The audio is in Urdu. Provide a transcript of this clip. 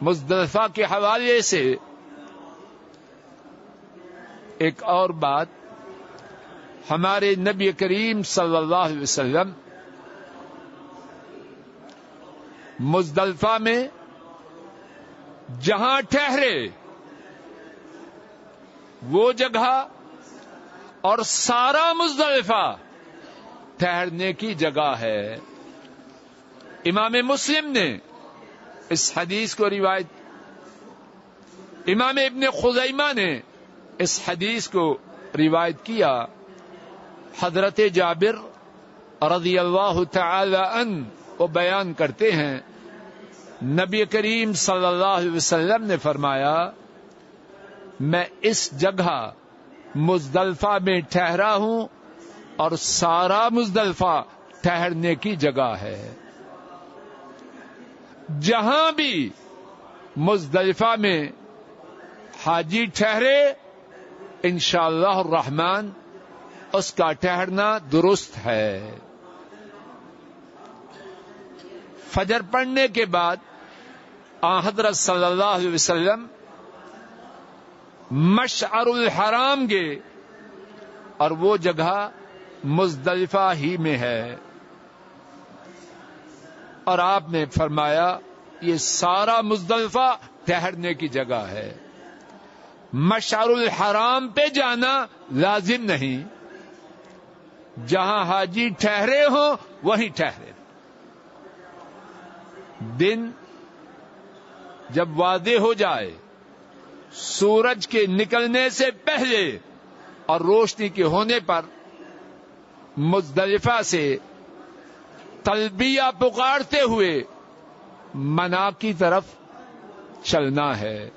مزدلفہ کے حوالے سے ایک اور بات، ہمارے نبی کریم صلی اللہ علیہ وسلم مزدلفہ میں جہاں ٹھہرے وہ جگہ اور سارا مزدلفہ ٹھہرنے کی جگہ ہے۔ امام مسلم نے اس حدیث کو روایت، امام ابن خزیمہ نے اس حدیث کو روایت کیا۔ حضرت جابر رضی اللہ تعالی عنہ وہ بیان کرتے ہیں، نبی کریم صلی اللہ علیہ وسلم نے فرمایا، میں اس جگہ مزدلفہ میں ٹھہرا ہوں اور سارا مزدلفہ ٹھہرنے کی جگہ ہے۔ جہاں بھی مزدلفہ میں حاجی ٹھہرے انشاءاللہ الرحمن اس کا ٹھہرنا درست ہے۔ فجر پڑھنے کے بعد آن حضرت صلی اللہ علیہ وسلم مشعر الحرام گئے اور وہ جگہ مزدلفہ ہی میں ہے، اور آپ نے فرمایا یہ سارا مزدلفہ ٹھہرنے کی جگہ ہے، مشعر الحرام پہ جانا لازم نہیں، جہاں حاجی ٹھہرے ہوں وہیں ٹھہرے۔ دن جب واضح ہو جائے، سورج کے نکلنے سے پہلے اور روشنی کے ہونے پر مزدلفہ سے تلبیہ پکارتے ہوئے منا کی طرف چلنا ہے۔